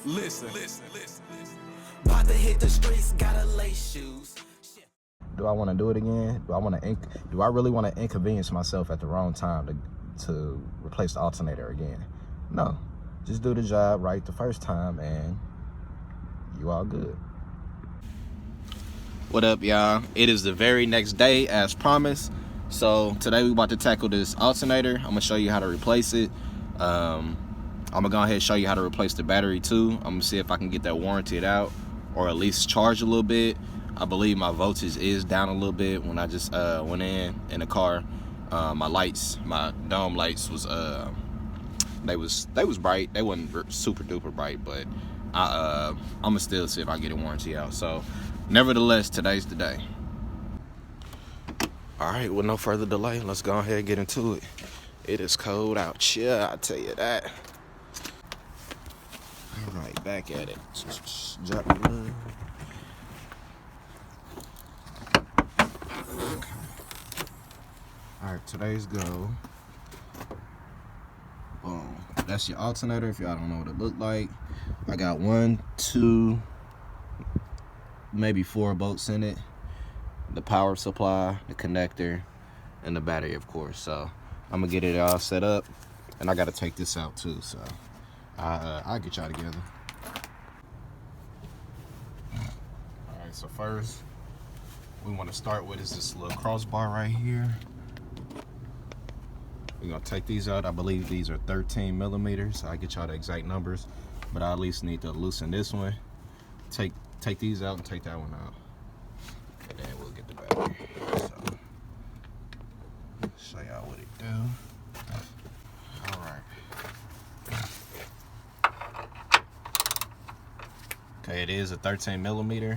Listen. About to hit the streets, gotta lace shoes. Do I want to do it again? Do I really want to inconvenience myself at the wrong time to replace the alternator again? No. Just do the job right the first time and you all good. What up, y'all? It is the very next day as promised. So today we about to tackle this alternator. I'm gonna show you how to replace it. I'm gonna go ahead and show you how to replace the battery too. I'm gonna see if I can get that warranted out or at least charge a little bit. I believe my voltage is down a little bit. When I just went in the car, my dome lights was they was bright. They wasn't super duper bright, but I'm gonna still see if I can get a warranty out. So nevertheless, today's the day. All right, with no further delay, let's go ahead and get into it. It is cold out here, I'll tell you that. All right, back at it. Drop the load. Okay. All right, today's go. Boom. That's your alternator. If y'all don't know what it looked like, I got 1, 2, maybe 4 bolts in it. The power supply, the connector, and the battery, of course. So I'm gonna get it all set up, and I gotta take this out too. So I'll get y'all together. All right. So first, we want to start with is this little crossbar right here. We're gonna take these out. I believe these are 13 millimeters. I'll get y'all the exact numbers, but I at least need to loosen this one. Take these out and take that one out. And then we'll get the battery. So, show y'all what it do. All right. Okay, it is a 13 millimeter.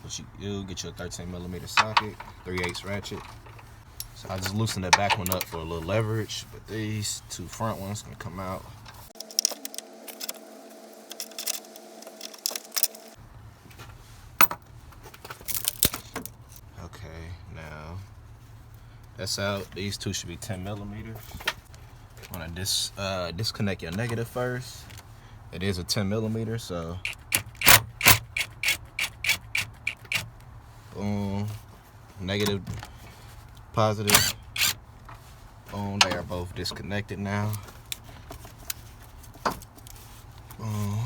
But you'll get you a 13 millimeter socket, 3/8 ratchet. So I just loosened the back one up for a little leverage, but these 2 front ones gonna come out. Okay, now that's out. These 2 should be 10 millimeters. I'm gonna disconnect your negative first. It is a 10 millimeter, so boom, negative, positive, boom, they are both disconnected now. Boom.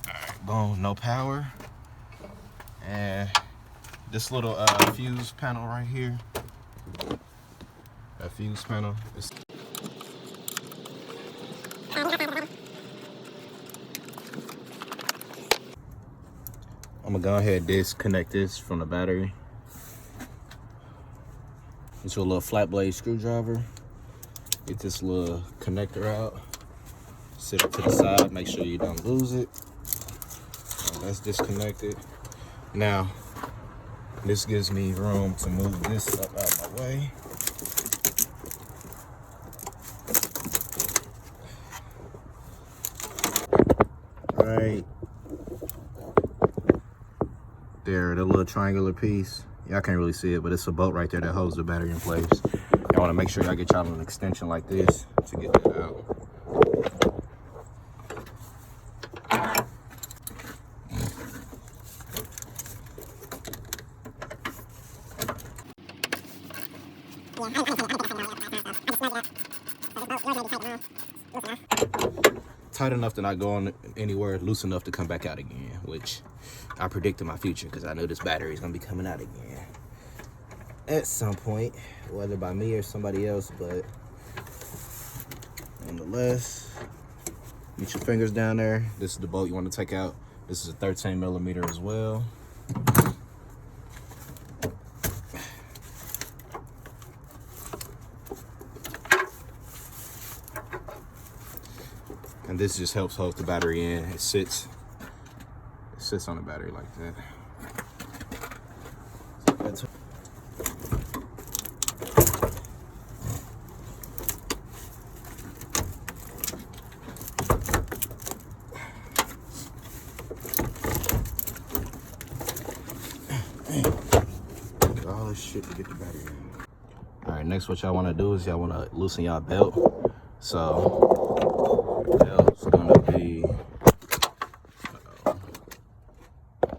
Alright, boom, no power. And this little fuse panel right here, that fuse panel is I'm gonna go ahead and disconnect this from the battery. Get you a little flat blade screwdriver. Get this little connector out. Sit it to the side, make sure you don't lose it. That's disconnected. Now, this gives me room to move this up out of my way. All right. There, the little triangular piece. Y'all can't really see it, but it's a bolt right there that holds the battery in place. Y'all want to make sure y'all get y'all an extension like this to get that out. Tight enough to not go on anywhere, loose enough to come back out again, which I predicted my future because I knew this battery is going to be coming out again at some point, whether by me or somebody else, but nonetheless, get your fingers down there. This is the bolt you want to take out. This is a 13 millimeter as well. And this just helps hold the battery in. It sits on the battery like that. All this shit to get the battery in. All right, next what y'all want to do is y'all want to loosen y'all belt. So belt's gonna be,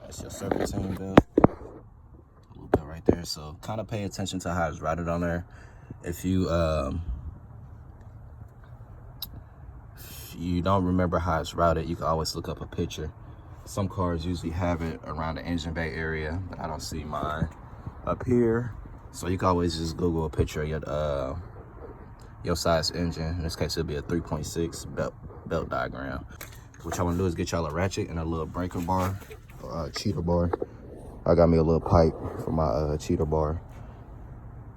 that's your serpentine belt. A little bit right there. So kind of pay attention to how it's routed on there. If you don't remember how it's routed, you can always look up a picture. Some cars usually have it around the engine bay area, but I don't see mine up here. So you can always just Google a picture of your size engine. In this case, it'll be a 3.6 belt diagram. What y'all wanna do is get y'all a ratchet and a little breaker bar, cheater bar. I got me a little pipe for my cheater bar.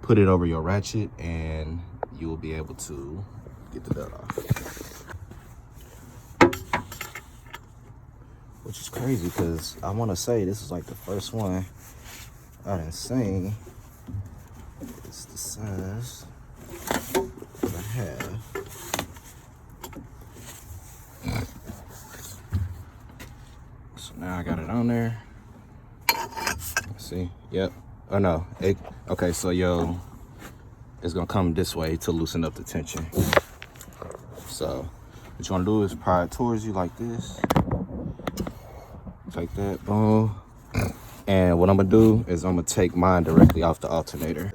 Put it over your ratchet and you will be able to get the belt off. Which is crazy because I want to say this is like the first one I done seen. It's the size that I have. So now I got it on there. Let's see. Yep. Oh no. Okay, so it's gonna come this way to loosen up the tension. So what you wanna do is pry it towards you like this. Like that, boom. And what I'm gonna do is I'm gonna take mine directly off the alternator.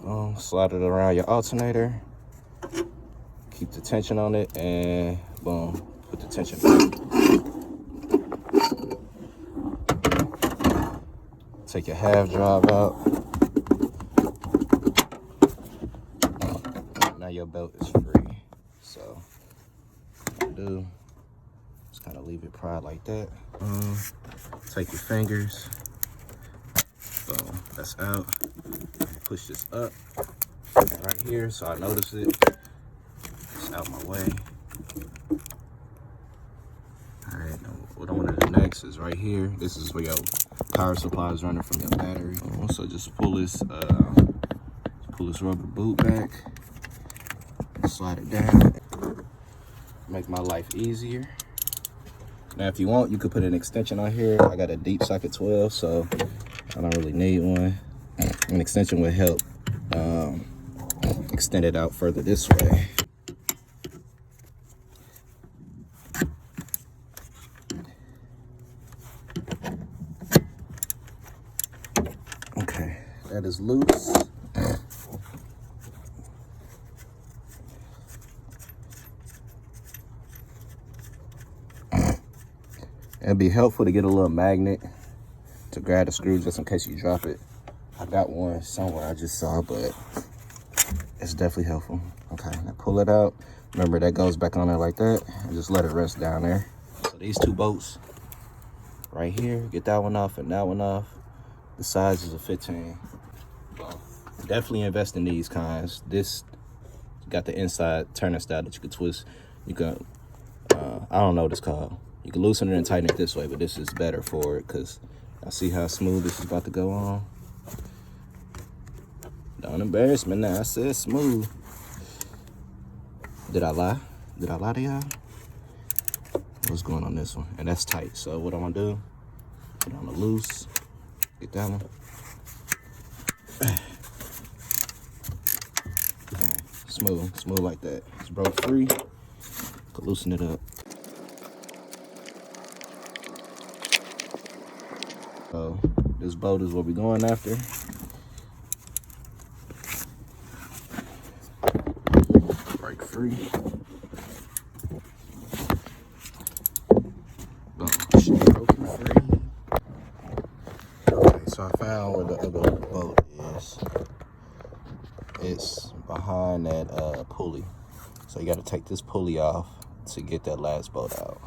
Boom, slide it around your alternator. Keep the tension on it and boom, put the tension back. Take your half drive out. Now your belt is free. So what I'm gonna do, kind of leave it pried like that. Take your fingers. Boom, that's out. Push this up right here so I notice it. It's out my way. All right, now what I want to do next is right here. This is where your power supply is running from your battery. So just pull this rubber boot back. Slide it down. Make my life easier. Now, if you want, you could put an extension on here. I got a deep socket 12, so I don't really need one. An extension would help extend it out further this way. Okay, that is loose. It'd be helpful to get a little magnet to grab the screw just in case you drop it. I got one somewhere I just saw, but it's definitely helpful. Okay, now pull it out. Remember, that goes back on there like that, and just let it rest down there. So these two bolts right here, get that one off and that one off. The size is a 15. So definitely invest in these kinds. This got the inside turning style that you could twist. You can, I don't know what it's called. You can loosen it and tighten it this way, but this is better for it because I see how smooth this is about to go on. Don't embarrass me now. I said smooth. Did I lie? Did I lie to y'all? What's going on this one? And that's tight. So what I'm gonna do, put it on the loose. Get that one. Smooth like that. It's broke free. Could loosen it up. So this bolt is what we're going after. Break free. Boom. Broken free. Okay, so I found where the other bolt is. It's behind that pulley. So you got to take this pulley off to get that last bolt out.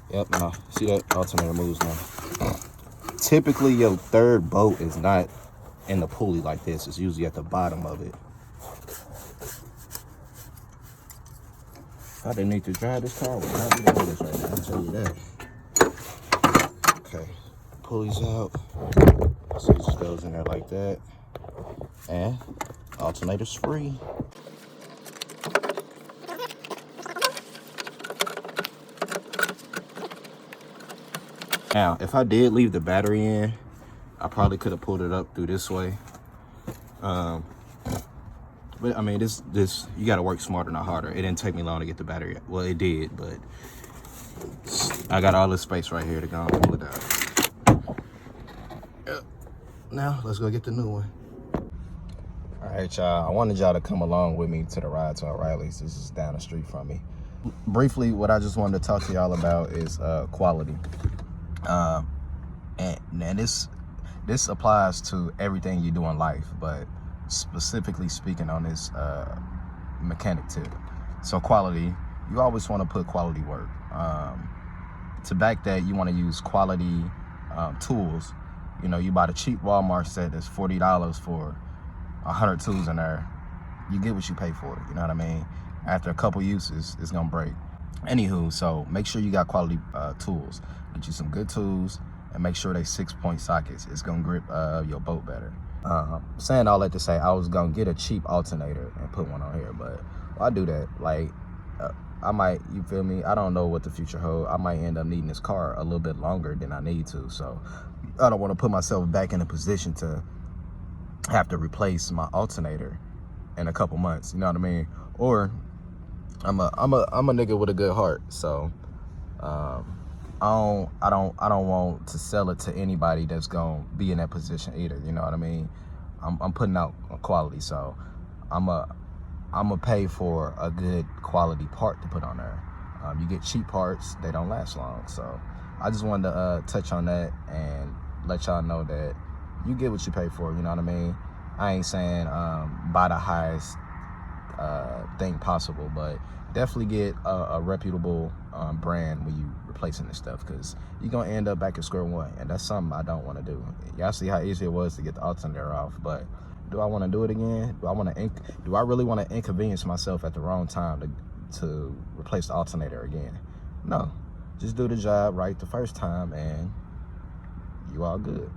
Yep, now see that alternator moves now. Typically your third bolt is not in the pulley like this. It's usually at the bottom of it. I didn't need to drive this car. Would not be doing this right now, I'll tell you that. Okay, pulley's out. So it just goes in there like that. And alternator's free. Now, if I did leave the battery in, I probably could have pulled it up through this way. But I mean, this you got to work smarter, not harder. It didn't take me long to get the battery. Well, it did, but I got all this space right here to go and pull it out. Yep. Now, let's go get the new one. All right, y'all. I wanted y'all to come along with me to the ride to O'Reilly's. This is down the street from me. Briefly, what I just wanted to talk to y'all about is quality. And this applies to everything you do in life, but specifically speaking on this mechanic tip. So quality, you always want to put quality work. To back that, you want to use quality tools. You know, you buy the cheap Walmart set that's $40 for 100 tools in there. You get what you pay for it, you know what I mean? After a couple uses, it's gonna break. Anywho, so make sure you got quality tools. Get you some good tools and make sure they 6-point sockets. It's gonna grip your boat better. Saying all that to say, I was gonna get a cheap alternator and put one on here, but why do that? Like, I might, you feel me? I don't know what the future holds. I might end up needing this car a little bit longer than I need to. So I don't want to put myself back in a position to have to replace my alternator in a couple months. You know what I mean? Or I'm a nigga with a good heart. So I don't want to sell it to anybody that's gonna be in that position either. You know what I mean? I'm putting out quality, so I'm a pay for a good quality part to put on there. You get cheap parts, they don't last long. So I just wanted to touch on that and let y'all know that you get what you pay for, you know what I mean? I ain't saying buy the highest thing possible, but definitely get a reputable brand when you replacing this stuff, because you're gonna end up back at square one, and that's something I don't want to do. Y'all see how easy it was to get the alternator off, but do I want to do it again? Do I really want to inconvenience myself at the wrong time to replace the alternator again? No, just do the job right the first time and you all good.